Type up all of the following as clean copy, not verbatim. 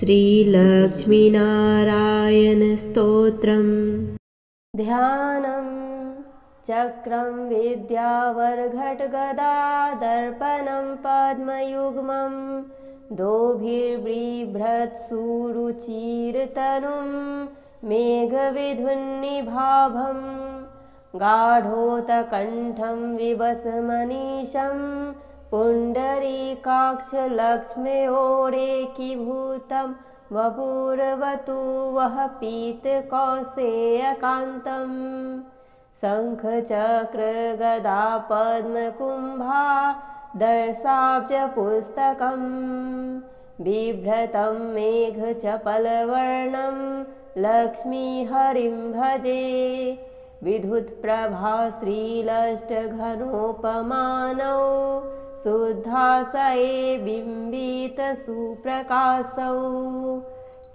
श्रीलक्ष्मीनारायणस्तोत्रम्। ध्यानं चक्रं विद्यावरघटगदा दर्पणं पद्मयुग्मं दोभिर्बिभ्रत्सुरुचिरतनुं मेघविधुन्निभाभं गाढोत्कण्ठं विवसमनीशं पुण्डरीकाक्षलक्ष्म्योरेकीभूतं वपुर्वतु वः पीतकौसेयकान्तं शङ्खचक्रगदा पद्मकुम्भा दर्शाब्ज पुस्तकं बिभ्रतं मेघचपलवर्णं लक्ष्मीहरिं भजे विद्युत्प्रभा श्रीलष्टघनोपमानौ शुद्धाशये बिम्बितसुप्रकाशौ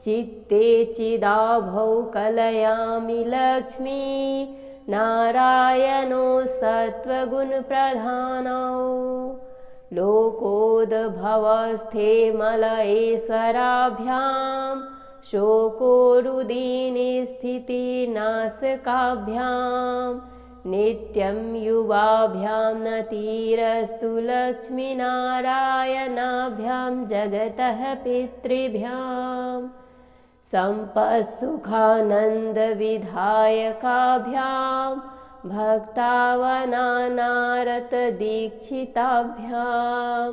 चित्ते चिदाभौ कलयामि लक्ष्मी नारायणो सत्त्वगुणप्रधानौ लोकोद्भवस्थे मलयेश्वराभ्यां शोकोरुदीनिस्थितिनाशकाभ्यां नित्यं युवाभ्यां नतिरस्तु लक्ष्मीनारायणाभ्यां जगतः पितृभ्यां सम्पत्सुखानन्दविधायकाभ्यां भक्तावनानारतदीक्षिताभ्यां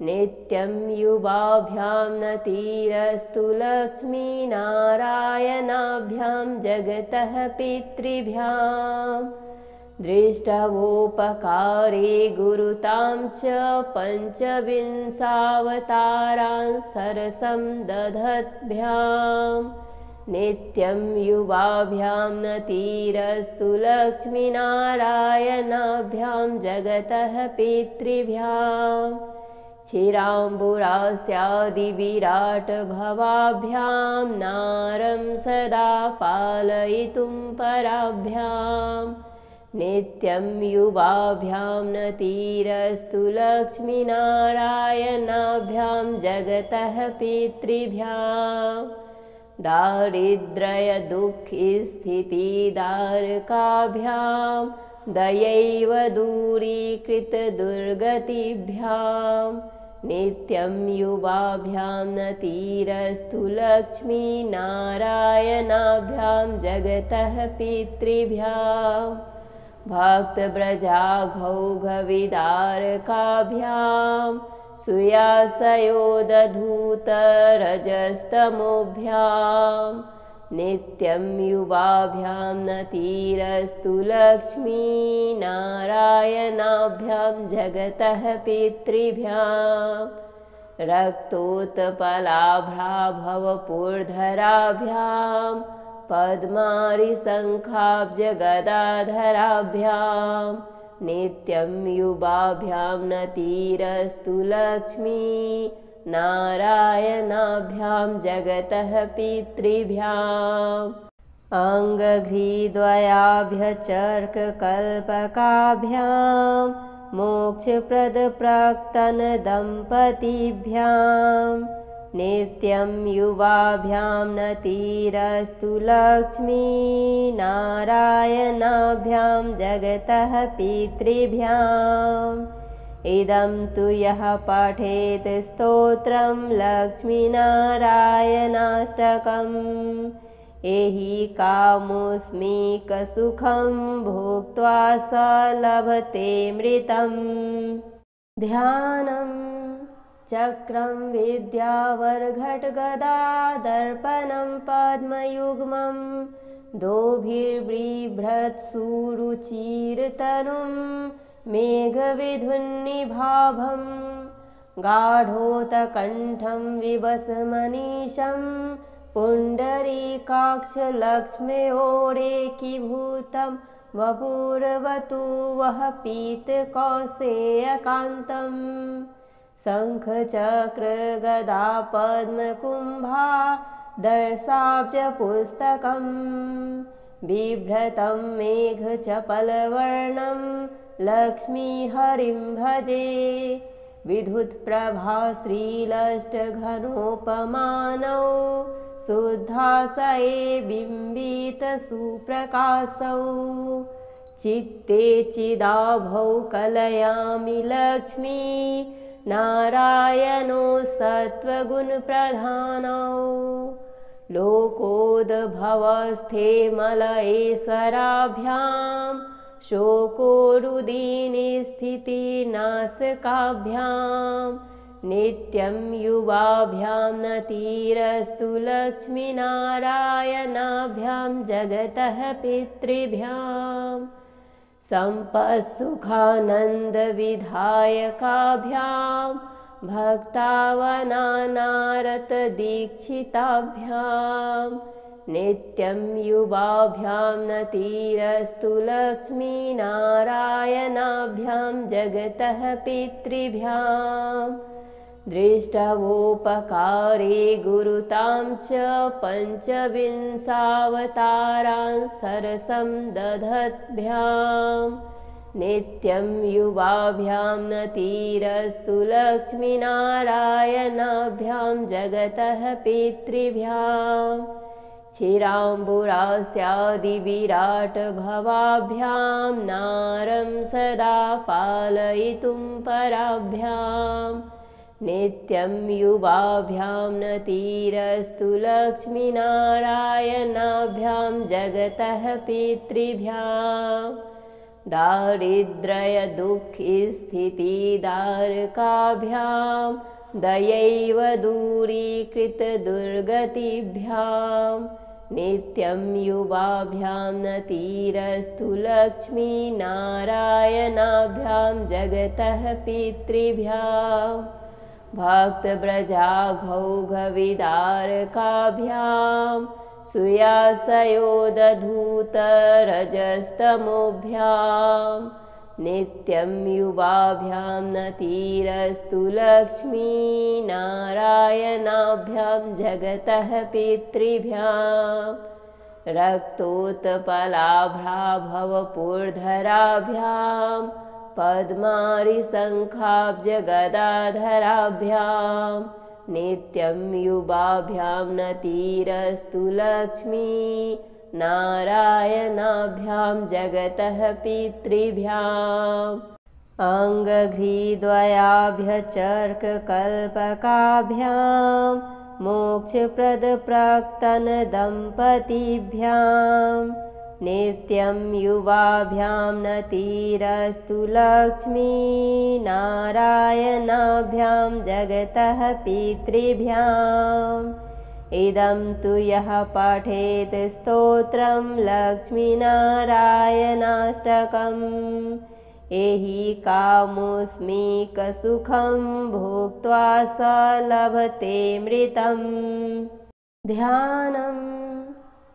नित्यं युवाभ्यां नतिरस्तु लक्ष्मीनारायणाभ्यां जगतः पितृभ्यां दृष्टवोपकारे गुरुतां च पञ्चविंशावतारान् सरसं दधद्भ्यां नित्यं युवाभ्यां नतिरस्तु लक्ष्मीनारायणाभ्यां जगतः पितृभ्यां क्षीराम्बुरास्यादिविराटभवाभ्यां नारं सदा पालयितुं पराभ्यां नित्यं युवाभ्यां नतिरस्तु लक्ष्मीनारायणाभ्यां जगतः पितृभ्यां दारिद्र्यदुःखस्थितिदारकाभ्यां दयैव दूरीकृतदुर्गतिभ्यां नित्यं युवाभ्यां नतिरस्तु लक्ष्मीनारायणाभ्यां जगतः पितृभ्यां भक्तव्रजाघौघविदारकाभ्यां सुयासयोदधूतरजस्तमोभ्यां नित्यं युवाभ्यां नतिरस्तु लक्ष्मीनारायणाभ्यां जगतः पितृभ्यां रक्तोत्पलाभ्राभवपूर्धराभ्यां पद्मारिशङ्खाब्जगदाधराभ्यां नित्यं युवाभ्यां नतिरस्तु लक्ष्मीनारायणाभ्यां जगतः पितृभ्याम् अङ्घ्रिद्वयाभ्यचर्ककल्पकाभ्यां मोक्षप्रदप्राक्तनदम्पतिभ्यां नित्यं युवाभ्यां नतिरस्तु लक्ष्मीनारायणाभ्यां जगतः पितृभ्याम् इदं तु यः पठेत् स्तोत्रं लक्ष्मीनारायणाष्टकम् एहि कामोऽस्मिकसुखं भोक्त्वा स लभतेऽमृतम्। ध्यानं चक्रं विद्यावरघटगदा दर्पणं पद्मयुग्मं दोभिर्बिभ्रत्सुरुचिरतनुं मेघविधुन्निभाभं गाढोत्कण्ठं विवसमनीशं पुण्डरीकाक्षलक्ष्म्योरेकीभूतं वपुर्वतु वः पीतकौसेयकान्तं शङ्खचक्रगदा पद्मकुम्भा दर्शाब्ज पुस्तकं बिभ्रतं मेघचपलवर्णं लक्ष्मीहरिं भजे विद्युत्प्रभा श्रीलष्टघनोपमानौ शुद्धाशये बिम्बितसुप्रकाशौ चित्ते चिदाभौ कलयामि लक्ष्मी नारायणो सत्त्वगुणप्रधानौ लोकोद्भवस्थे मलयेश्वराभ्यां शोकोरुदीनिस्थितिनाशकाभ्यां नित्यं युवाभ्यां नतिरस्तु लक्ष्मीनारायणाभ्यां जगतः पितृभ्यां सम्पत्सुखानन्दविधायकाभ्यां भक्तावनानारतदीक्षिताभ्यां नित्यं युवाभ्यां नतिरस्तु लक्ष्मीनारायणाभ्यां जगतः पितृभ्यां दृष्टवोपकारे गुरुतां च पञ्चविंशावतारान् सरसं दधद्भ्यां नित्यं युवाभ्यां नतिरस्तु लक्ष्मीनारायणाभ्यां जगतः पितृभ्यां क्षीराम्बुरास्यादिविराटभवाभ्यां नारं सदा पालयितुं पराभ्यां नित्यं युवाभ्यां नतिरस्तु लक्ष्मीनारायणाभ्यां जगतः पितृभ्यां दारिद्र्यदुःखस्थितिदारकाभ्यां दयैव दूरीकृतदुर्गतिभ्यां नित्यं युवाभ्यां नतिरस्तु लक्ष्मीनारायणाभ्यां जगतः पितृभ्यां भक्तव्रजाघौघविदारकाभ्यां सुयासयोदधूतरजस्तमोभ्यां नित्यं युवाभ्यां नतिरस्तु लक्ष्मीनारायणाभ्यां जगतः पितृभ्यां रक्तोत्पलाभ्राभवपूर्धराभ्यां पद्मारिशङ्खाब्जगदाधराभ्यां नित्यं युवाभ्यां नतिरस्तु लक्ष्मीनारायणाभ्यां जगतः पितृभ्याम् अङ्घ्रिद्वयाभ्यचर्ककल्पकाभ्यां मोक्षप्रदप्राक्तनदम्पतिभ्यां नित्यं युवाभ्यां नतिरस्तु लक्ष्मीनारायणाभ्यां जगतः पितृभ्याम् इदं तु यः पठेत् स्तोत्रं लक्ष्मीनारायणाष्टकम् एहि कामोऽस्मिकसुखं भुक्त्वा स लभतेऽमृतम् ध्यानं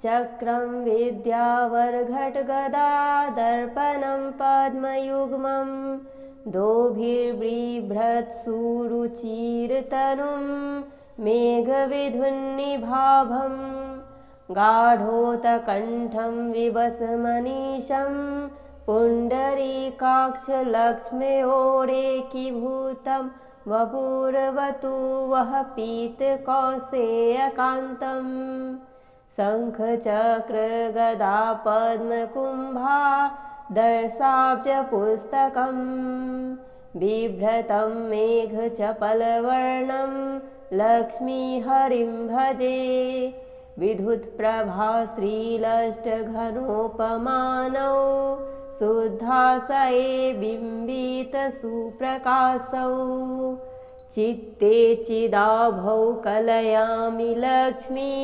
चक्रं विद्यावरघटगदादर्पणं पद्मयुग्मं दोभिर्बिभ्रत्सुरुचिरतनुं मेघविधुन्निभाभं गाढोत्कण्ठं विवसमनीशं पुण्डरीकाक्षलक्ष्म्योरेकीभूतं वपुर्वतु वः पीतकौसेयकान्तं शङ्खचक्रगदापद्मकुम्भा दर्शाब्जपुस्तकं बिभ्रतं मेघचपलवर्णं लक्ष्मीहरिं भजे विद्युत्प्रभा श्रीलष्टघनोपमानौ शुद्धाशये बिम्बितसुप्रकाशौ चित्ते चिदाभौ कलयामि लक्ष्मी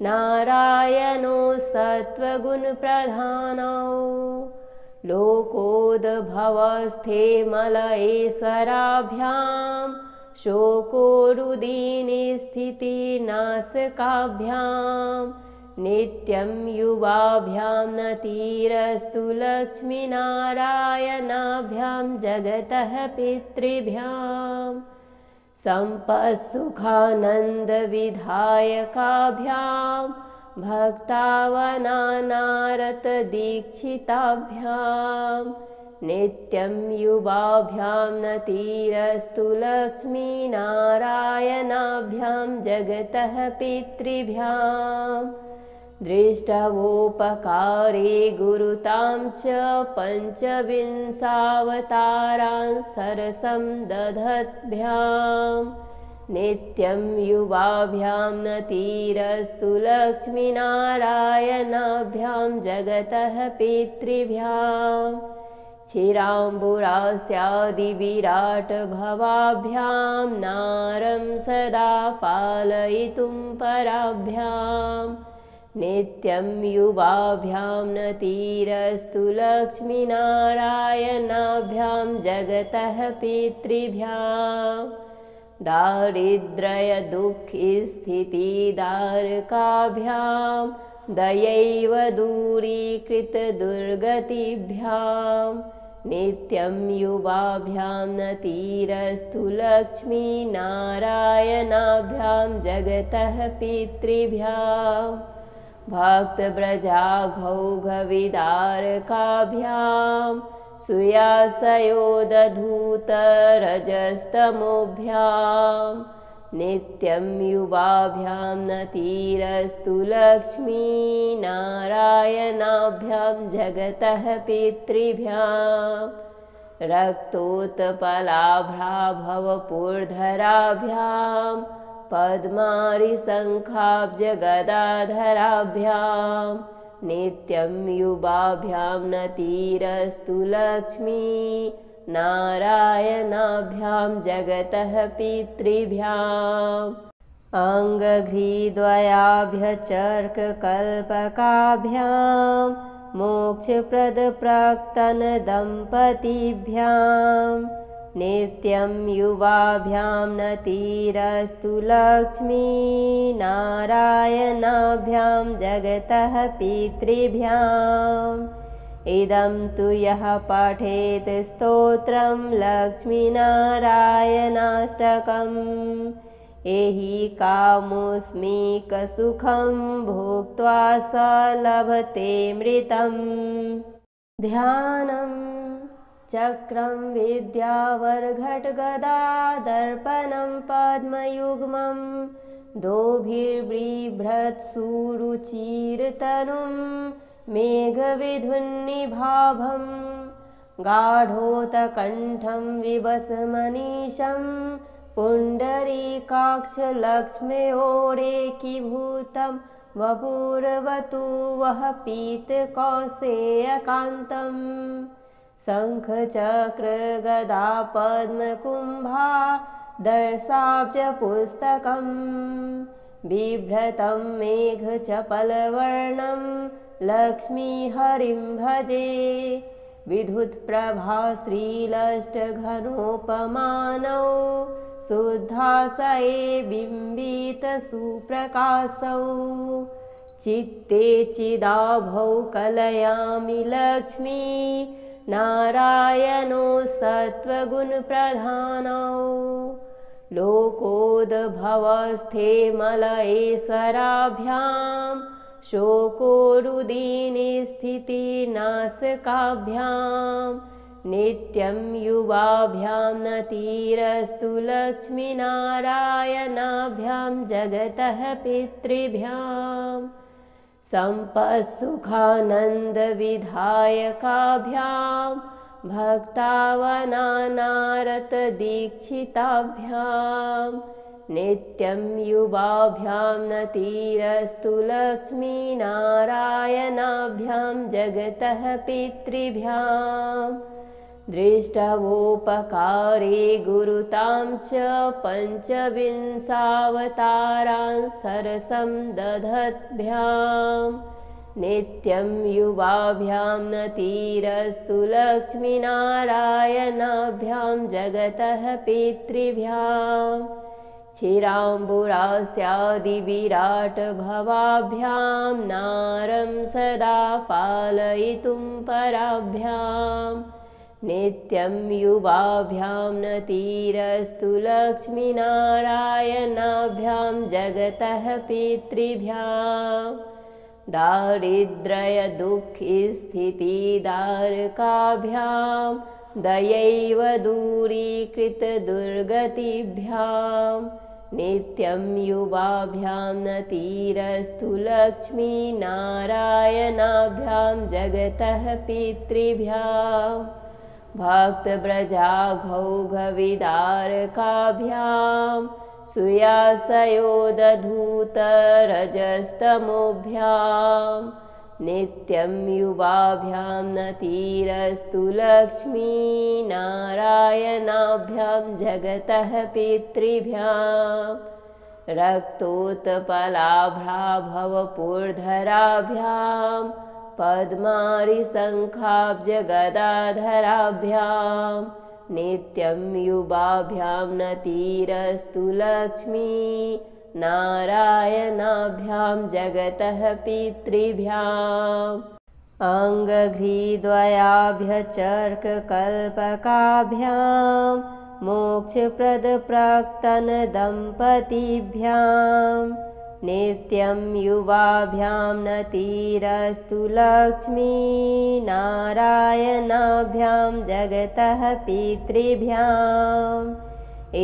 नारायणो सत्त्वगुणप्रधानौ लोकोद्भवस्थे मलयेश्वराभ्यां शोकोरुदीनिस्थितिनाशकाभ्यां नित्यं युवाभ्यां नतिरस्तु लक्ष्मीनारायणाभ्यां जगतः पितृभ्यां सम्पत्सुखानन्दविधायकाभ्यां भक्तावनानारतदीक्षिताभ्यां नित्यं युवाभ्यां नतिरस्तु लक्ष्मीनारायणाभ्यां जगतः पितृभ्यां दृष्टवोपकारे गुरुतां च पञ्चविंशावतारान् सरसं दधद्भ्यां नित्यं युवाभ्यां नतिरस्तु लक्ष्मीनारायणाभ्यां जगतः पितृभ्यां क्षीराम्बुरास्यादिविराटभवाभ्यां नारं सदा पालयितुं पराभ्यां नित्यं युवाभ्यां नतिरस्तु लक्ष्मीनारायणाभ्यां जगतः पितृभ्यां दारिद्र्यदुःखस्थितिदारकाभ्यां दयैव दूरीकृतदुर्गतिभ्यां नित्यं युवाभ्यां नतिरस्तु लक्ष्मीनारायणाभ्यां जगतः पितृभ्यां भक्तव्रजाघौघविदारकाभ्यां सुयासयोदधूतरजस्तमोभ्यां नित्यं युवाभ्यां नतिरस्तु लक्ष्मीनारायणाभ्यां जगतः पितृभ्यां रक्तोत्पलाभ्राभवपूर्धराभ्यां पद्मारिशङ्खाब्जगदाधराभ्यां नित्यं युवाभ्यां नतिरस्तु लक्ष्मीनारायणाभ्यां जगतः पितृभ्याम् अङ्घ्रिद्वयाभ्यचर्ककल्पकाभ्यां मोक्षप्रदप्राक्तनदम्पतिभ्यां नित्यं युवाभ्यां नतिरस्तु लक्ष्मीनारायणाभ्यां जगतः पितृभ्याम् इदं तु यः पठेत् स्तोत्रं लक्ष्मीनारायणाष्टकम् एहि कामोऽस्मिकसुखं भोक्त्वा स लभतेऽमृतम् ध्यानं चक्रं विद्यावरघटगदादर्पणं पद्मयुग्मं दोभिर्बिभ्रत्सुरुचिरतनुं मेघविधुन्निभाभं गाढोत्कण्ठं विवसमनीशं पुण्डरीकाक्षलक्ष्म्योरेकीभूतं वपुर्वतु वः पीतकौसेयकान्तम् शङ्खचक्रगदापद्मकुम्भा दर्शाब्जपुस्तकं बिभ्रतं मेघचपलवर्णं लक्ष्मीहरिं भजे विद्युत्प्रभा श्रीलष्टघनोपमानौ शुद्धाशये बिम्बितसुप्रकाशौ चित्ते चिदाभौ कलयामि लक्ष्मी नारायणो सत्त्वगुणप्रधानौ लोकोद्भवस्थे मलयेश्वराभ्यां शोकोरुदीनिस्थितिनाशकाभ्यां नित्यं युवाभ्यां नतिरस्तु लक्ष्मीनारायणाभ्यां जगतः पितृभ्यां सम्पत्सुखानन्दविधायकाभ्यां भक्तावनानारतदीक्षिताभ्यां नित्यं युवाभ्यां नतिरस्तु लक्ष्मीनारायणाभ्यां जगतः पितृभ्यां दृष्टवोपकारे गुरुतां च पञ्चविंशावतारान् सरसं दधद्भ्यां नित्यं युवाभ्यां नतिरस्तु लक्ष्मीनारायणाभ्यां जगतः पितृभ्यां क्षीराम्बुरास्यादिविराटभवाभ्यां नारं सदा पालयितुं पराभ्यां नित्यं युवाभ्यां नतिरस्तु लक्ष्मीनारायणाभ्यां जगतः पितृभ्यां दारिद्र्यदुःखस्थितिदारकाभ्यां दयैव दूरीकृतदुर्गतिभ्यां नित्यं युवाभ्यां नतिरस्तु लक्ष्मीनारायणाभ्यां जगतः पितृभ्यां भक्तव्रजाघौघविदारकाभ्यां सुयासयोदधूतरजस्तमोभ्यां नित्यं युवाभ्यां नतिरस्तु लक्ष्मीनारायणाभ्यां जगतः पितृभ्यां रक्तोत्पलाभ्राभवपूर्धराभ्यां पद्मारिशङ्खाब्जगदाधराभ्यां नित्यं युवाभ्यां नतिरस्तु लक्ष्मीनारायणाभ्यां जगतः पितृभ्याम् अङ्घ्रिद्वयाभ्यचर्ककल्पकाभ्यां मोक्षप्रदप्राक्तनदम्पतिभ्यां नित्यं युवाभ्यां नतिरस्तु लक्ष्मीनारायणाभ्यां जगतः पितृभ्याम्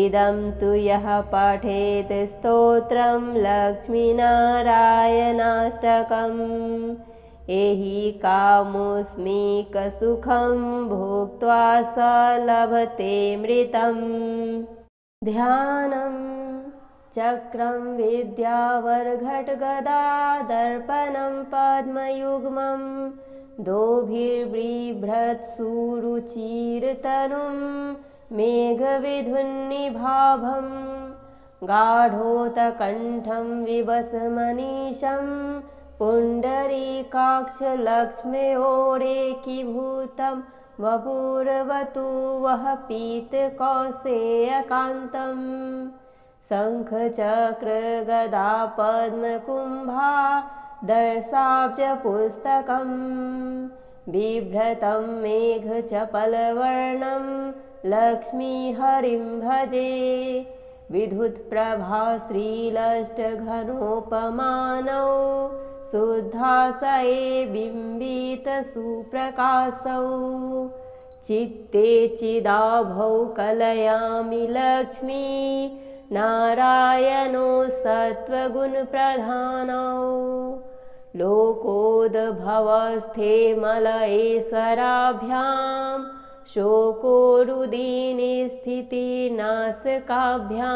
इदं तु यः पठेत् स्तोत्रं लक्ष्मीनारायणाष्टकम् एहि कामोऽस्मिकसुखं भुक्त्वा स लभतेऽमृतम् ध्यानं चक्रं विद्यावरघटगदादर्पणं पद्मयुग्मं दोभिर्बिभ्रत्सुरुचिरतनुं मेघविधुन्निभाभं गाढोत्कण्ठं विवसमनीशं पुण्डरीकाक्षलक्ष्म्योरेकीभूतं वपुर्वतु वः पीतकौसेयकान्तं शङ्खचक्रगदापद्मकुम्भा दर्शाब्जपुस्तकं बिभ्रतं मेघचपलवर्णं लक्ष्मीहरिं भजे विद्युत्प्रभा श्रीलष्टघनोपमानौ शुद्धाशये बिम्बितसुप्रकाशौ चित्ते चिदाभौ कलयामि लक्ष्मी नारायणो सत्त्वगुणप्रधानौ लोकोद्भवस्थे मलयेश्वराभ्यां शोकोरुदीनिस्थितिनाशकाभ्यां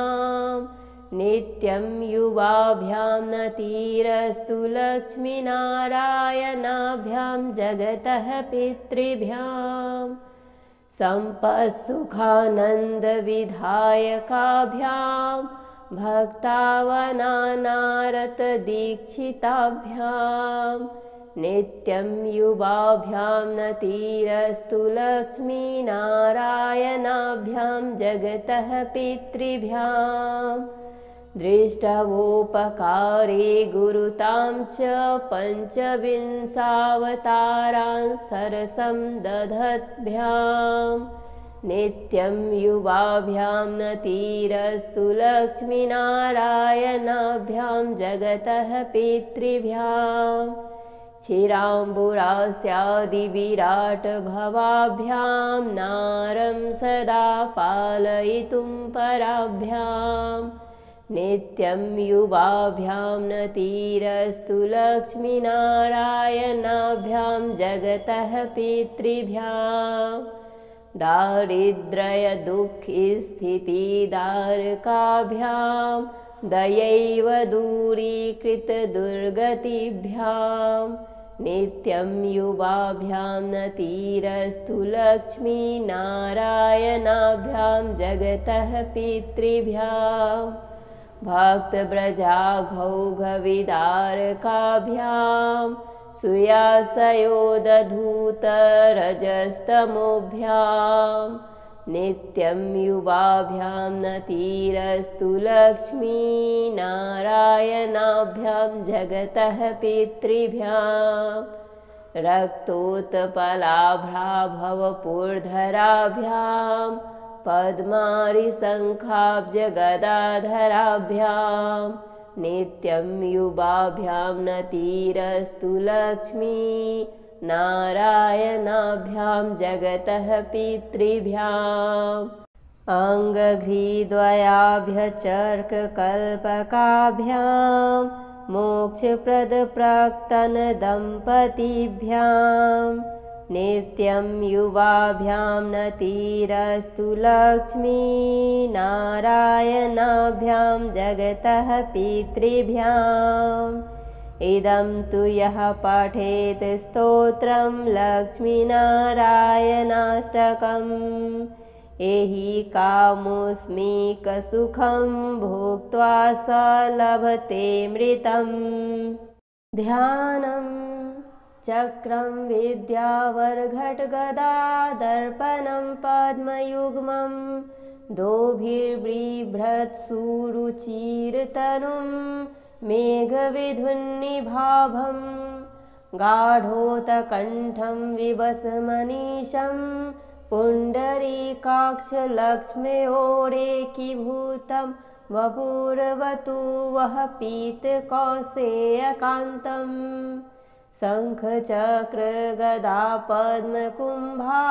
नित्यं युवाभ्यां नतिरस्तु लक्ष्मीनारायणाभ्यां जगतः पितृभ्यां सम्पत्सुखानन्दविधायकाभ्यां भक्तावनानारतदीक्षिताभ्यां नित्यं युवाभ्यां नतिरस्तु लक्ष्मीनारायणाभ्यां जगतः पितृभ्यां दृष्टवोपकारे गुरुतां च पञ्चविंशावतारान् सरसं दधद्भ्यां नित्यं युवाभ्यां नतिरस्तु लक्ष्मीनारायणाभ्यां जगतः पितृभ्यां क्षीराम्बुरास्यादिविराटभवाभ्यां नारं सदा पालयितुं पराभ्यां नित्यं युवाभ्यां नतिरस्तु लक्ष्मीनारायणाभ्यां जगतः पितृभ्यां दारिद्र्यदुःखस्थितिदारकाभ्यां दयैव दूरीकृतदुर्गतिभ्यां नित्यं युवाभ्यां नतिरस्तु लक्ष्मीनारायणाभ्यां जगतः पितृभ्यां भक्तव्रजाघौघविदारकाभ्यां सुयासयोदधूतरजस्तमोभ्यां नित्यं युवाभ्यां नतिरस्तु लक्ष्मीनारायणाभ्यां जगतः पितृभ्यां रक्तोत्पलाभ्राभवपूर्धराभ्यां पद्मारिशङ्खाब्जगदाधराभ्यां नित्यं युवाभ्यां नतिरस्तु लक्ष्मी नारायणाभ्यां जगतः पितृभ्याम् अङ्घ्रिद्वयाभ्यचर्ककल्पकाभ्यां मोक्षप्रदप्राक्तनदम्पतिभ्यां नित्यं युवाभ्यां नतिरस्तु लक्ष्मी नारायणाभ्यां जगतः पितृभ्याम् इदं तु यः पठेत् स्तोत्रं लक्ष्मीनारायणाष्टकम् एहि कामोऽस्मिकसुखं भुक्त्वा स लभतेऽमृतम् ध्यानं चक्रं विद्यावरघटगदादर्पणं पद्मयुग्मं दोभिर्बिभ्रत्सुरुचिरतनुं मेघविधुन्निभाभं गाढोत्कण्ठं विवसमनीशं पुण्डरीकाक्षलक्ष्म्योरेकीभूतं वपुर्वतु वः पीतकौसेयकान्तं शङ्खचक्रगदापद्मकुम्भा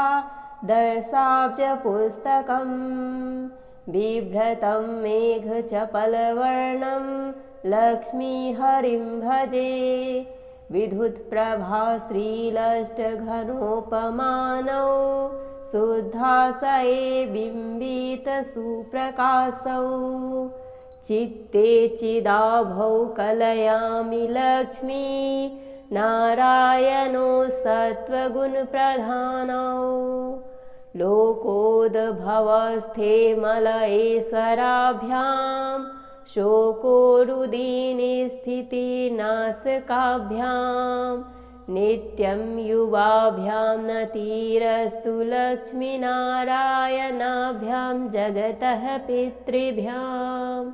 दर्शाब्जपुस्तकं बिभ्रतं मेघचपलवर्णं लक्ष्मीहरिं भजे विद्युत्प्रभा श्रीलष्टघनोपमानौ शुद्धाशये बिम्बितसुप्रकाशौ चित्ते चिदाभौ कलयामि लक्ष्मी नारायणो सत्त्वगुणप्रधानौ लोकोद्भवस्थे मलयेश्वराभ्यां शोकोरुदीनिस्थितिनाशकाभ्यां नित्यं युवाभ्यां नतिरस्तु लक्ष्मीनारायणाभ्यां जगतः पितृभ्याम्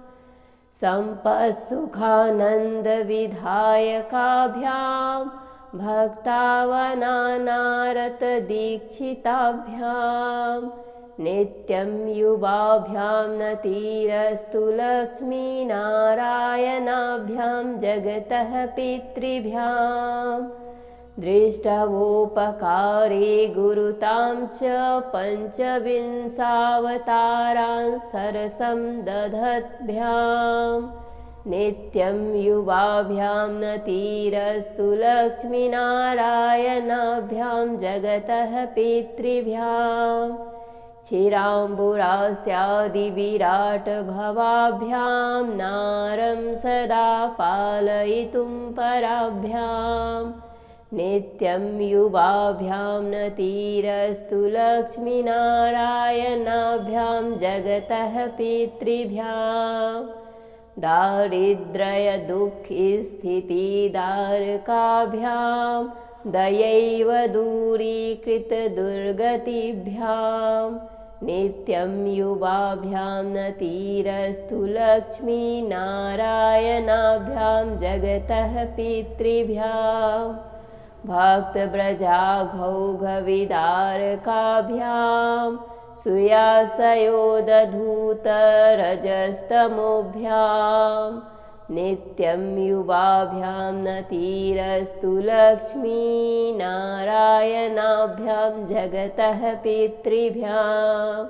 सम्पत्सुखानन्दविधायकाभ्यां भक्तावनानारतदीक्षिताभ्यां नित्यं युवाभ्यां नतिरस्तु लक्ष्मीनारायणाभ्यां जगतः पितृभ्याम् दृष्टवोपकारे गुरुतां च पञ्चविंशावतारान् सरसं दधद्भ्यां नित्यं युवाभ्यां नतिरस्तु लक्ष्मीनारायणाभ्यां जगतः पितृभ्याम् क्षीराम्बुरास्यादिविराटभवाभ्यां नारं सदा पालयितुं पराभ्यां नित्यं युवाभ्यां नतिरस्तु लक्ष्मीनारायणाभ्यां जगतः पितृभ्याम् दारिद्र्यदुःखस्थितिदारकाभ्यां दयैव दूरीकृतदुर्गतिभ्यां नित्यं युवाभ्यां नतिरस्तु लक्ष्मीनारायणाभ्यां जगतः पितृभ्याम् भक्तव्रजाघौघविदारकाभ्यां सुयासयोदधूतरजस्तमोभ्यां नित्यं युवाभ्यां नतिरस्तु लक्ष्मीनारायणाभ्यां जगतः पितृभ्याम्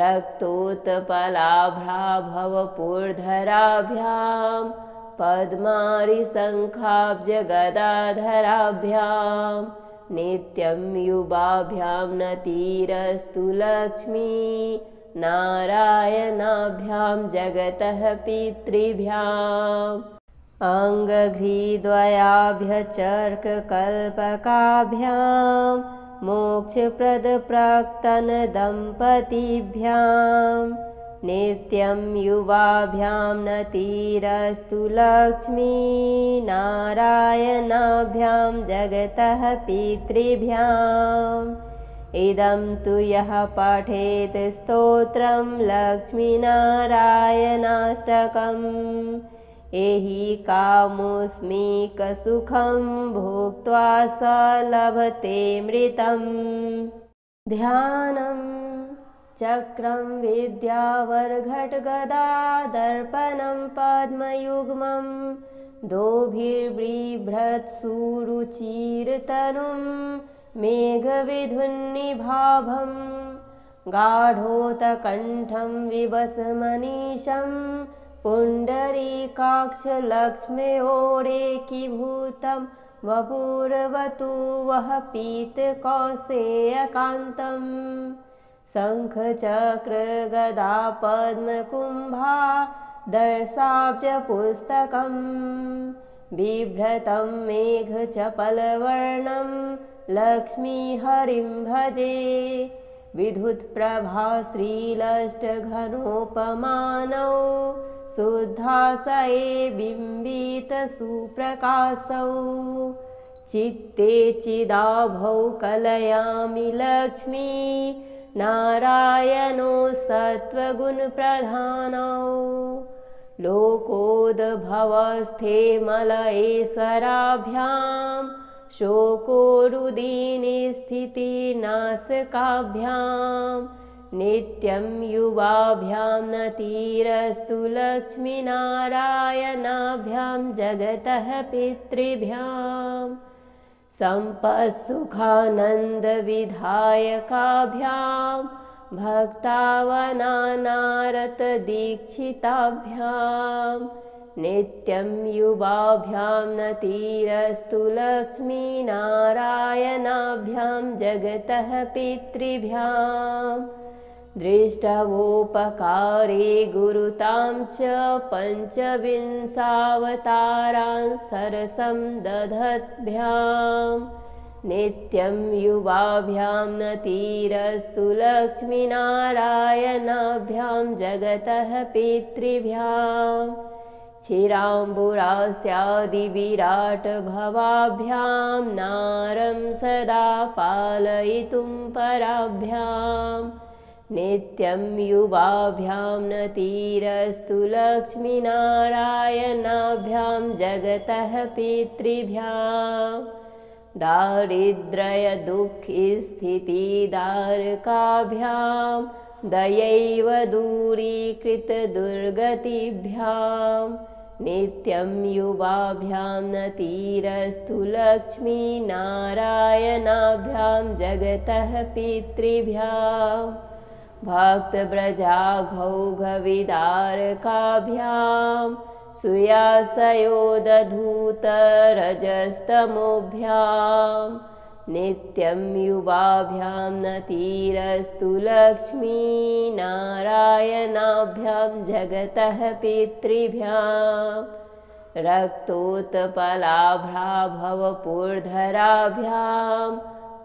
रक्तोत्पलाभ्राभवपूर्धराभ्यां पद्मारिशङ्खाब्जगदाधराभ्यां नित्यं युवाभ्यां नतिरस्तु लक्ष्मीनारायणाभ्यां जगतः पितृभ्याम् अङ्घ्रिद्वयाभ्यचर्ककल्पकाभ्यां मोक्षप्रदप्राक्तनदम्पतिभ्यां नित्यं युवाभ्यां नतिरस्तु लक्ष्मीनारायणाभ्यां जगतः पितृभ्याम् इदं तु यः पठेत् स्तोत्रं लक्ष्मीनारायणाष्टकम् एहि कामोऽस्मिकसुखं भुक्त्वा स लभतेऽमृतम् ध्यानं चक्रं विद्यावरघटगदा दर्पणं पद्मयुग्मं दोभिर्बिभ्रत्सुरुचिरतनुं मेघविधुन्निभाभं गाढोत्कण्ठं विवसमनीशं पुण्डरीकाक्षलक्ष्म्योरेकीभूतं वपुर्वतु वः पीतकौसेयकान्तं शङ्खचक्रगदा पद्मकुम्भा दर्शाब्जपुस्तकं बिभ्रतं मेघचपलवर्णं लक्ष्मीहरिं भजे विद्युत्प्रभा श्रीलष्टघनोपमानौ शुद्धाशये बिम्बितसुप्रकाशौ चित्ते चिदाभौ कलयामि लक्ष्मी नारायणो सत्त्वगुणप्रधानौ लोकोद्भवस्थे मलयेश्वराभ्यां शोकोरुदीने स्थितिनाशकाभ्यां नित्यं युवाभ्यां नतिरस्तु लक्ष्मीनारायणाभ्यां जगतः पितृभ्यां सम्पत्सुखानन्दविधायकाभ्यां भक्तावनानारतदीक्षिताभ्यां नित्यं युवाभ्यां नतिरस्तु लक्ष्मीनारायणाभ्यां जगतः पितृभ्यां दृष्टवोपकारे गुरुतां च पञ्चविंशावतारान् सरसं दधद्भ्यां नित्यं युवाभ्यां नतिरस्तु लक्ष्मीनारायणाभ्यां जगतः पितृभ्यां क्षीराम्बुरास्यादिविराटभवाभ्यां नारं सदा पालयितुं पराभ्यां नित्यं युवाभ्यां नतिरस्तु लक्ष्मीनारायणाभ्यां जगतः पितृभ्यां दारिद्र्यदुःखस्थितिदारकाभ्यां दयैव दूरीकृतदुर्गतिभ्यां नित्यं युवाभ्यां नतिरस्तु लक्ष्मीनारायणाभ्यां जगतः पितृभ्यां भक्तव्रजाघौघविदारकाभ्यां सुयासयोदधूतरजस्तमोभ्यां नित्यं युवाभ्यां नतिरस्तु लक्ष्मीनारायणाभ्यां जगतः पितृभ्यां रक्तोत्पलाभ्राभवपुर्धराभ्यां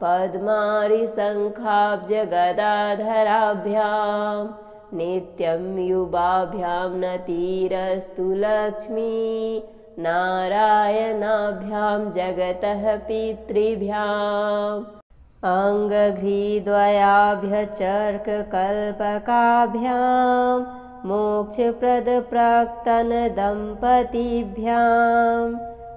पद्मारिशङ्खाब्जगदाधराभ्यां नित्यं युवाभ्यां नतिरस्तु लक्ष्मीनारायणाभ्यां जगतः पितृभ्याम् अङ्घ्रिद्वयाभ्यचर्ककल्पकाभ्यां मोक्षप्रदप्राक्तनदम्पतिभ्यां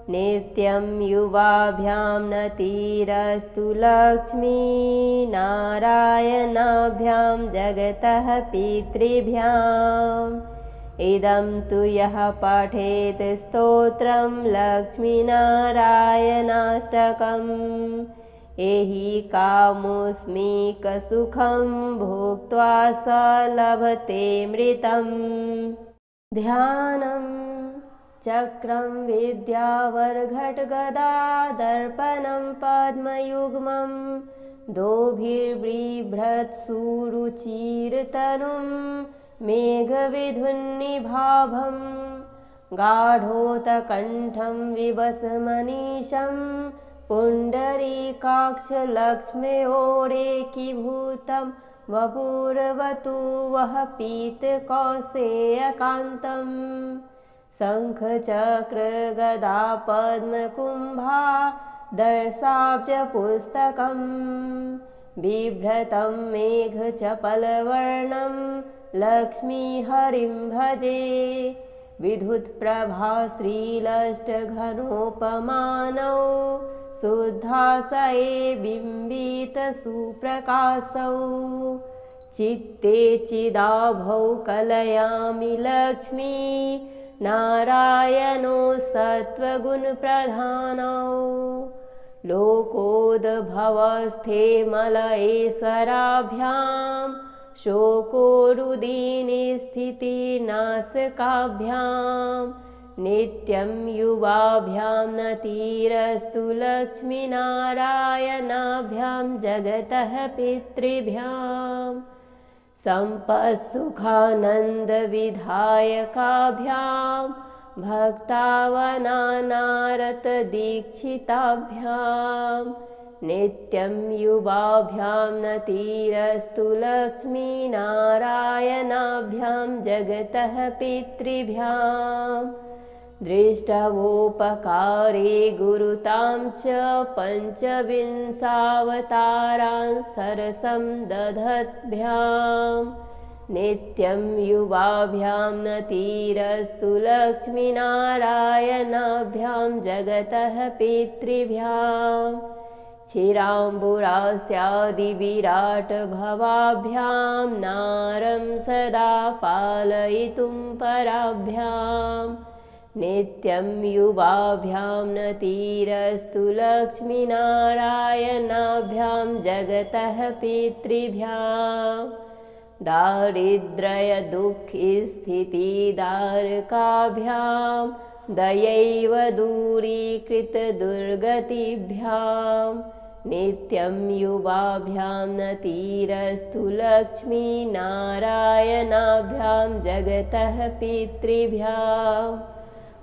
नित्यं युवाभ्यां नतिरस्तु लक्ष्मीनारायणाभ्यां जगतः पितृभ्याम् इदं तु यः पठेत् स्तोत्रं लक्ष्मीनारायणाष्टकम् एहि कामोऽस्मिकसुखं भुक्त्वा स लभतेऽमृतम् ध्यानम् चक्रं विद्यावरघटगदा दर्पणं पद्मयुग्मं दोभिर्बिभ्रत्सुरुचिरतनुं मेघविधुन्निभाभं गाढोत्कण्ठं विवसमनीशं पुण्डरीकाक्षलक्ष्म्योरेकीभूतं वपुर्वतु वः पीतकौसेयकान्तं शङ्खचक्रगदा पद्मकुम्भा दर्शाब्जपुस्तकं बिभ्रतं मेघचपलवर्णं लक्ष्मीहरिं भजे विद्युत्प्रभा श्रीलष्टघनोपमानौ शुद्धाशये बिम्बितसुप्रकाशौ चित्ते चिदाभौ कलयामि लक्ष्मी नारायणो सत्त्वगुणप्रधानौ लोकोद्भवस्थे मलयेश्वराभ्यां शोकोरुदीनिस्थितिनाशकाभ्यां नित्यं युवाभ्यां नतिरस्तु लक्ष्मीनारायणाभ्यां जगतः पितृभ्यां सम्पत्सुखानन्दविधायकाभ्यां भक्तावनानारतदीक्षिताभ्यां नित्यं युवाभ्यां नतिरस्तु लक्ष्मीनारायणाभ्यां जगतः पितृभ्यां दृष्टवोपकारे गुरुतां च पञ्चविंशावतारान् सरसं दधद्भ्यां नित्यं युवाभ्यां नतिरस्तु लक्ष्मीनारायणाभ्यां जगतः पितृभ्यां क्षीराम्बुरास्यादिविराटभवाभ्यां नारं सदा पालयितुं पराभ्यां नित्यं युवाभ्यां नतिरस्तु लक्ष्मीनारायणाभ्यां जगतः पितृभ्यां दारिद्र्यदुःखस्थितिदारकाभ्यां दयैव दूरीकृतदुर्गतिभ्यां नित्यं युवाभ्यां नतिरस्तु लक्ष्मीनारायणाभ्यां जगतः पितृभ्यां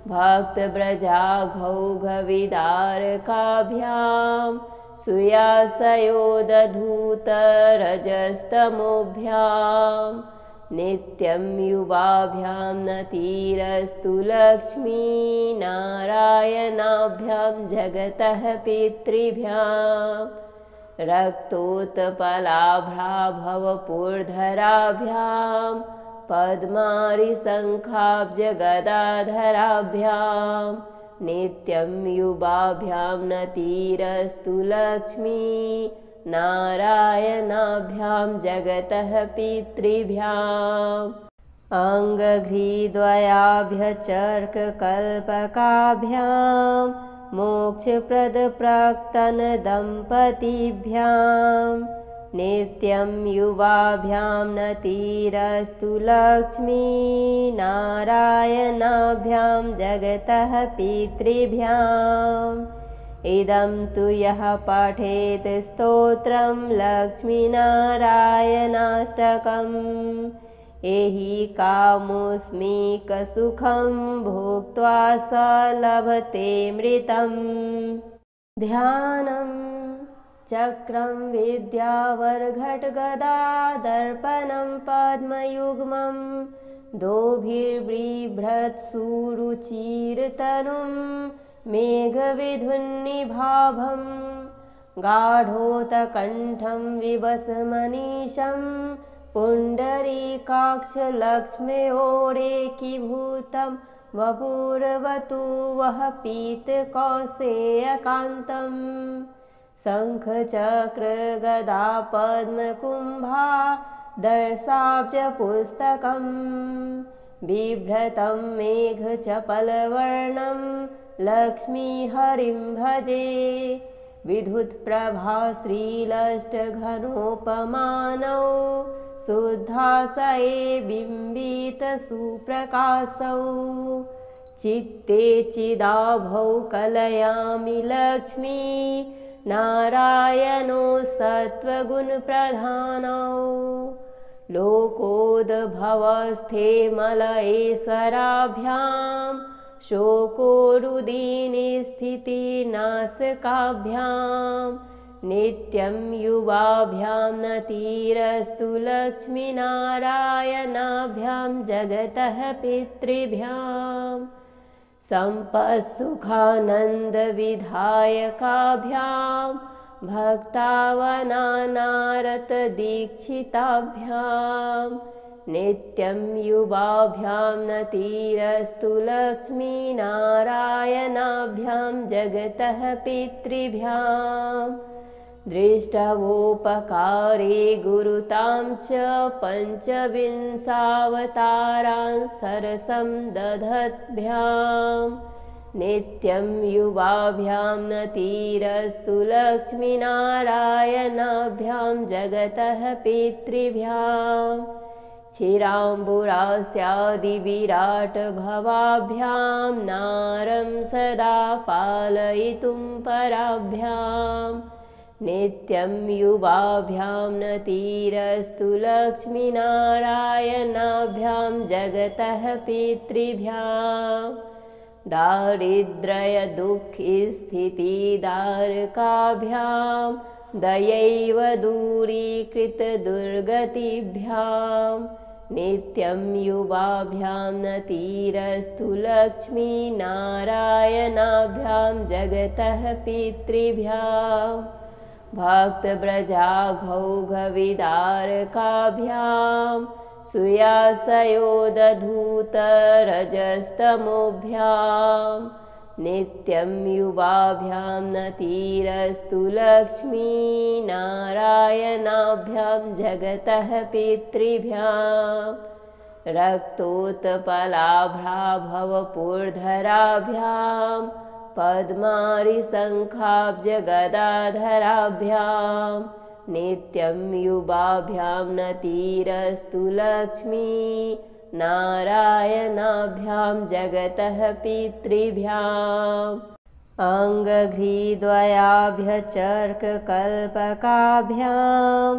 भक्तव्रजाघौघविदारकाभ्यां सुयासयोदधूतरजस्तमोभ्यां नित्यं युवाभ्यां नतिरस्तु लक्ष्मीनारायणाभ्यां जगतः पितृभ्यां रक्तोत्पलाभ्राभवपूर्धराभ्यां पद्मारिशङ्खाब्जगदाधराभ्यां नित्यं युवाभ्यां नतिरस्तु लक्ष्मीनारायणाभ्यां जगतः पितृभ्याम् अङ्घ्रिद्वयाभ्यचर्ककल्पकाभ्यां मोक्षप्रदप्राक्तनदम्पतिभ्यां नित्यं युवाभ्यां नतिरस्तु लक्ष्मीनारायणाभ्यां जगतः पितृभ्याम् इदं तु यः पठेत् स्तोत्रं लक्ष्मीनारायणाष्टकम् एहि कामोऽस्मिकसुखं भुक्त्वा स लभतेऽमृतम् ध्यानम् चक्रं विद्यावरघटगदादर्पणं पद्मयुग्मं दोभिर्बिभ्रत्सुरुचिरतनुं मेघविधुन्निभाभं गाढोत्कण्ठं विवसमनीशं पुण्डरीकाक्षलक्ष्म्योरेकीभूतं वपुर्वतु वः पीतकौसेयकान्तम् शङ्खचक्रगदा पद्मकुम्भा दर्शाब्जपुस्तकं बिभ्रतं मेघचपलवर्णं लक्ष्मीहरिं भजे विद्युत्प्रभा श्रीलष्टघनोपमानौ शुद्धाशये बिम्बितसुप्रकाशौ चित्ते चिदाभौ कलयामि लक्ष्मी नारायणो सत्त्वगुणप्रधानौ लोकोद्भवस्थे मलयेश्वराभ्यां शोकोरुदीनिस्थितिनाशकाभ्यां नित्यं युवाभ्यां नतिरस्तु लक्ष्मीनारायणाभ्यां जगतः पितृभ्यां सम्पत्सुखानन्दविधायकाभ्यां भक्तावनानारतदीक्षिताभ्यां नित्यं युवाभ्यां नतिरस्तु लक्ष्मीनारायणाभ्यां जगतः पितृभ्यां दृष्टवोपकारे गुरुतां च पञ्चविंशावतारान् सरसं दधद्भ्याम् नित्यं युवाभ्यां नतीरस्तु लक्ष्मीनारायणाभ्यां जगतः पितृभ्याम् क्षीराम्बुरास्यादिविराटभवाभ्यां नारं सदा पालयितुं पराभ्यां नित्यं युवाभ्यां नतीरस्तु लक्ष्मीनारायणाभ्यां जगतः पितृभ्याम् दारिद्र्यदुःखस्थितिदारकाभ्यां दयैव दूरीकृतदुर्गतिभ्यां नित्यं युवाभ्यां नतीरस्तु लक्ष्मीनारायणाभ्यां जगतः पितृभ्याम् भक्तव्रजाघौघविदारकाभ्यां सुयासयोदधूतरजस्तमोभ्यां नित्यं युवाभ्यां नतीरस्तु लक्ष्मीनारायणाभ्यां जगतः पितृभ्याम् रक्तोत्पलाभ्राभवपूर्धराभ्यां पद्मारिशङ्खाब्जगदाधराभ्यां नित्यं युवाभ्यां नतीरस्तु लक्ष्मीनारायणाभ्यां जगतः पितृभ्याम् अङ्घ्रिद्वयाभ्यचर्ककल्पकाभ्यां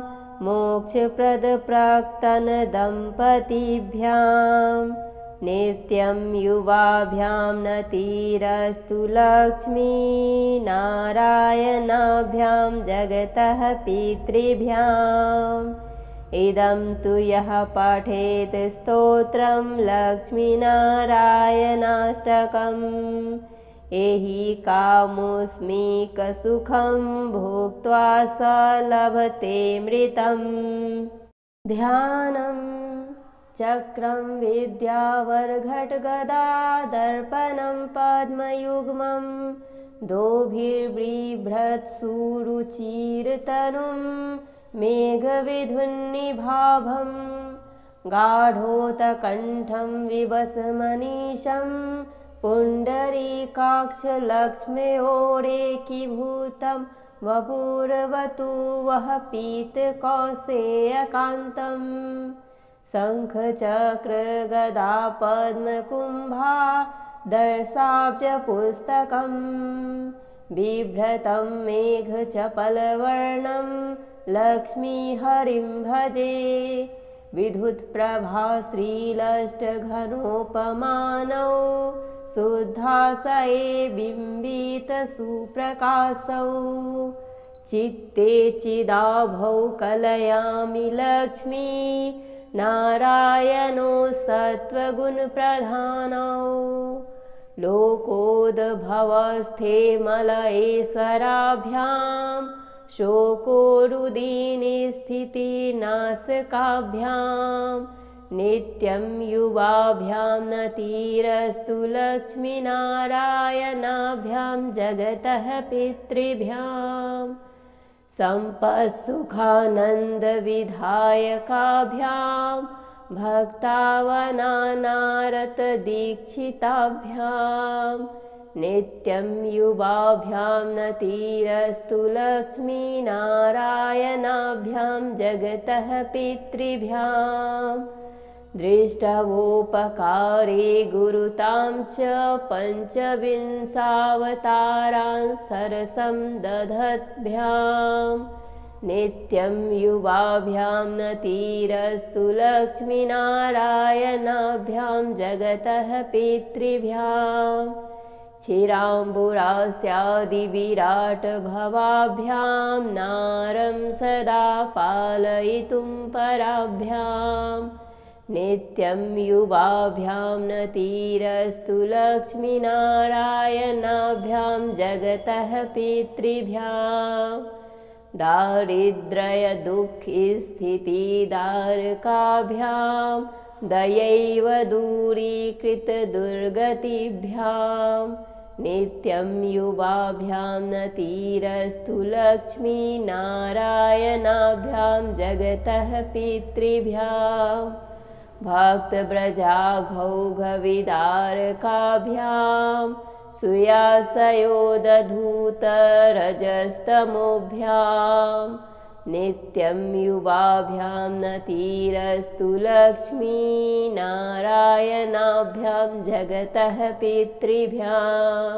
मोक्षप्रदप्राक्तनदम्पतिभ्यां नित्यं युवाभ्यां नतीरस्तु लक्ष्मीनारायणाभ्यां जगतः पितृभ्याम् इदं तु यः पठेत् स्तोत्रं लक्ष्मीनारायणाष्टकम् एहि कामोऽस्मिकसुखं भोक्त्वा स लभतेऽमृतम् ध्यानम् चक्रं विद्यावरघटगदादर्पणं पद्मयुग्मं दोभिर्बिभ्रत्सुरुचिरतनुं मेघविधुन्निभाभं गाढोत्कण्ठं विवसमनीशं पुण्डरीकाक्षलक्ष्म्योरेकीभूतं वपुर्वतु वः पीतकौसेयकान्तम् शङ्खचक्रगदा पद्मकुम्भा दर्शाब्जपुस्तकं बिभ्रतं मेघचपलवर्णं लक्ष्मीहरिं भजे विद्युत्प्रभा श्रीलष्टघनोपमानौ शुद्धाशये बिम्बितसुप्रकाशौ चित्ते चिदाभौ कलयामि लक्ष्मी नारायणो सत्त्वगुणप्रधानौ लोकोद्भवस्थे मलयेश्वराभ्यां शोकोरुदीनिस्थितिनाशकाभ्यां नित्यं युवाभ्यां नतीरस्तु लक्ष्मीनारायणाभ्यां जगतः पितृभ्याम् सम्पत्सुखानन्दविधायकाभ्यां भक्तावनानारतदीक्षिताभ्यां नित्यं युवाभ्यां नतीरस्तु लक्ष्मीनारायणाभ्यां जगतः पितृभ्याम् दृष्टवोपकारे गुरुतां च पञ्चविंशावतारान् सरसं दधद्भ्याम् नित्यं युवाभ्यां नतीरस्तु लक्ष्मीनारायणाभ्यां जगतः पितृभ्याम् क्षीराम्बुरास्यादिविराटभवाभ्यां नारं सदा पालयितुं पराभ्याम् नित्यं युवाभ्यां नतीरस्तु लक्ष्मीनारायणाभ्यां जगतः पितृभ्याम् दारिद्र्यदुःखस्थितिदारकाभ्यां दयैव दूरीकृतदुर्गतिभ्यां नित्यं युवाभ्यां नतिरस्तु लक्ष्मीनारायणाभ्यां जगतः पितृभ्यां भक्तव्रजाघौघविदारकाभ्यां सुयासयोदधूतरजस्तमोभ्यां नित्यं युवाभ्यां नतिरस्तु लक्ष्मीनारायणाभ्यां जगतः पितृभ्यां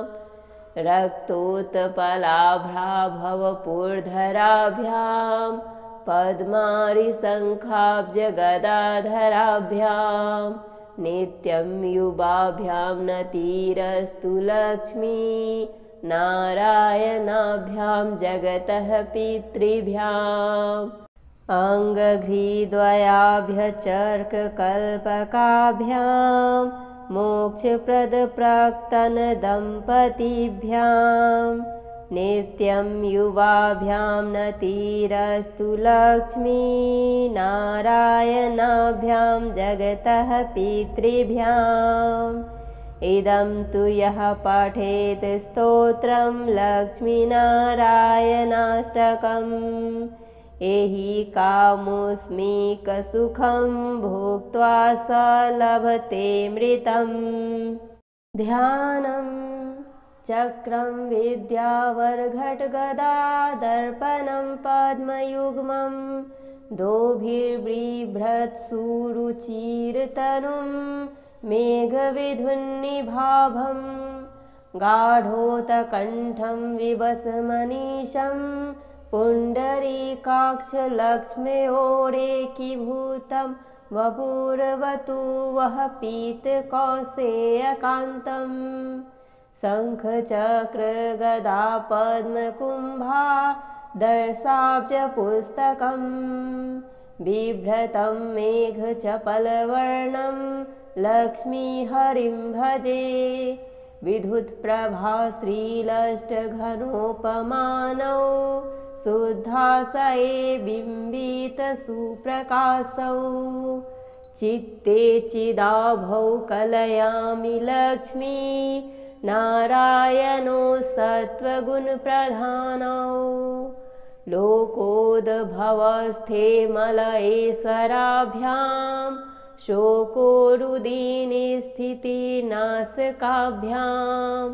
रक्तोत्पलाभ्राभवपूर्धराभ्यां पद्मारिशङ्खाब्जगदाधराभ्यां नित्यं युवाभ्यां नतिरस्तु लक्ष्मीनारायणाभ्यां जगतः पितृभ्याम् अङ्घ्रिद्वयाभ्यचर्ककल्पकाभ्यां मोक्षप्रदप्राक्तनदम्पतिभ्यां नित्यं युवाभ्यां नतिरस्तु लक्ष्मीनारायणाभ्यां जगतः पितृभ्याम् इदं तु यः पठेत् स्तोत्रं लक्ष्मीनारायणाष्टकम् एहि कामोऽस्मिकसुखं भोक्त्वा स लभतेऽमृतम् ध्यानं चक्रं विद्यावरघटगदादर्पणं पद्मयुग्मं दोभिर्बिभ्रत्सुरुचिरतनुं मेघविधुन्निभाभं गाढोत्कण्ठं विवसमनीशं पुण्डरीकाक्षलक्ष्म्योरेकीभूतं वपुर्वतु वः पीतकौसेयकान्तं शङ्खचक्रगदापद्मकुम्भा दर्शाब्जपुस्तकं बिभ्रतं मेघचपलवर्णं लक्ष्मीहरिं भजे विद्युत्प्रभा श्रीलष्टघनोपमानौ शुद्धाशये बिम्बितसुप्रकाशौ चित्ते चिदाभौ कलयामि लक्ष्मी नारायणो सत्त्वगुणप्रधानौ लोकोद्भवस्थे मलयेश्वराभ्यां शोकोरुदीनिस्थितिनाशकाभ्यां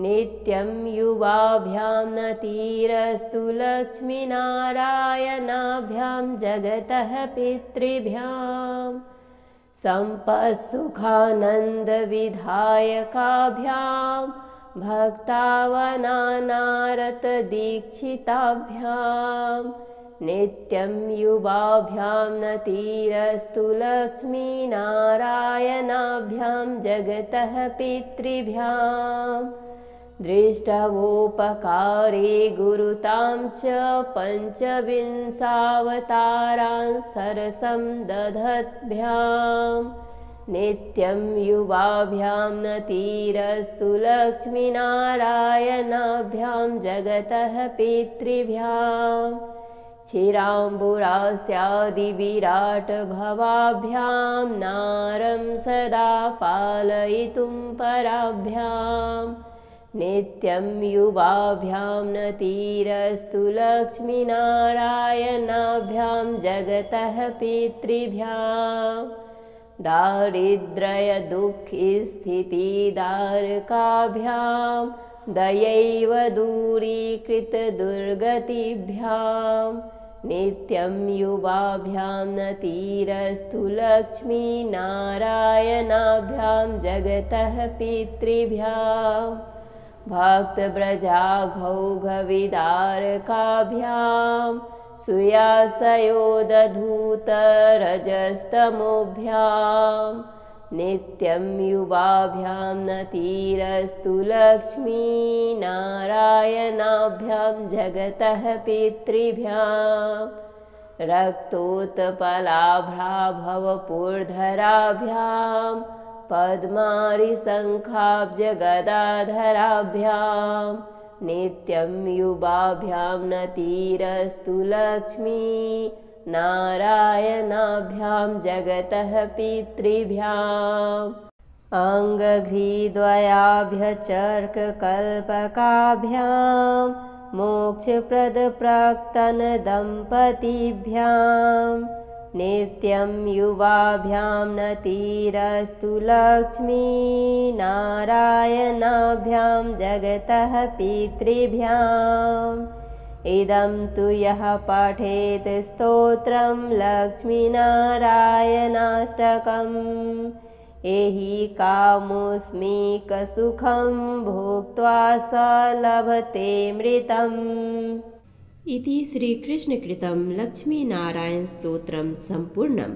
नित्यं युवाभ्यां नतिरस्तु लक्ष्मीनारायणाभ्यां जगतः पितृभ्यां सम्पत्सुखानन्दविधायकाभ्यां भक्तावनानारतदीक्षिताभ्यां नित्यं युवाभ्यां नतिरस्तु लक्ष्मीनारायणाभ्यां जगतः पितृभ्यां दृष्टवोपकारे गुरुतां च पञ्चविंशावतारान् सरसं दधद्भ्यां नित्यं युवाभ्यां नतिरस्तु लक्ष्मीनारायणाभ्यां जगतः पितृभ्यां क्षीराम्बुरास्यादिविराटभवाभ्यां नारं सदा पालयितुं पराभ्यां नित्यं युवाभ्यां नतिरस्तु लक्ष्मीनारायणाभ्यां जगतः पितृभ्यां दारिद्र्यदुःखस्थितिदारकाभ्यां दयैव दूरीकृतदुर्गतिभ्यां नित्यं युवाभ्यां नतिरस्तु लक्ष्मीनारायणाभ्यां जगतः पितृभ्यां भक्तव्रजाघौघविदारकाभ्यां सुयासयोदधूतरजस्तमोभ्यां नित्यं युवाभ्यां नतिरस्तु लक्ष्मीनारायणाभ्यां जगतः पितृभ्यां रक्तोत्पलाभ्राभवपूर्धराभ्यां पद्मारिशङ्खाब्जगदाधराभ्यां नित्यं युवाभ्यां नतिरस्तु लक्ष्मीनारायणाभ्यां जगतः पितृभ्यां अङ्घ्रिद्वयाभ्यचर्ककल्पकाभ्यां मोक्षप्रदप्राक्तनदम्पतीभ्यां नित्यं युवाभ्यां नतिरस्तु लक्ष्मीनारायणाभ्यां जगतः पितृभ्याम् इदं तु यः पठेत् स्तोत्रं लक्ष्मीनारायणाष्टकम् एहि कामुष्मिकसुखं भुक्त्वा स लभतेऽमृतम्। इति श्रीकृष्णकृतं लक्ष्मीनारायणस्तोत्रं सम्पूर्णम्।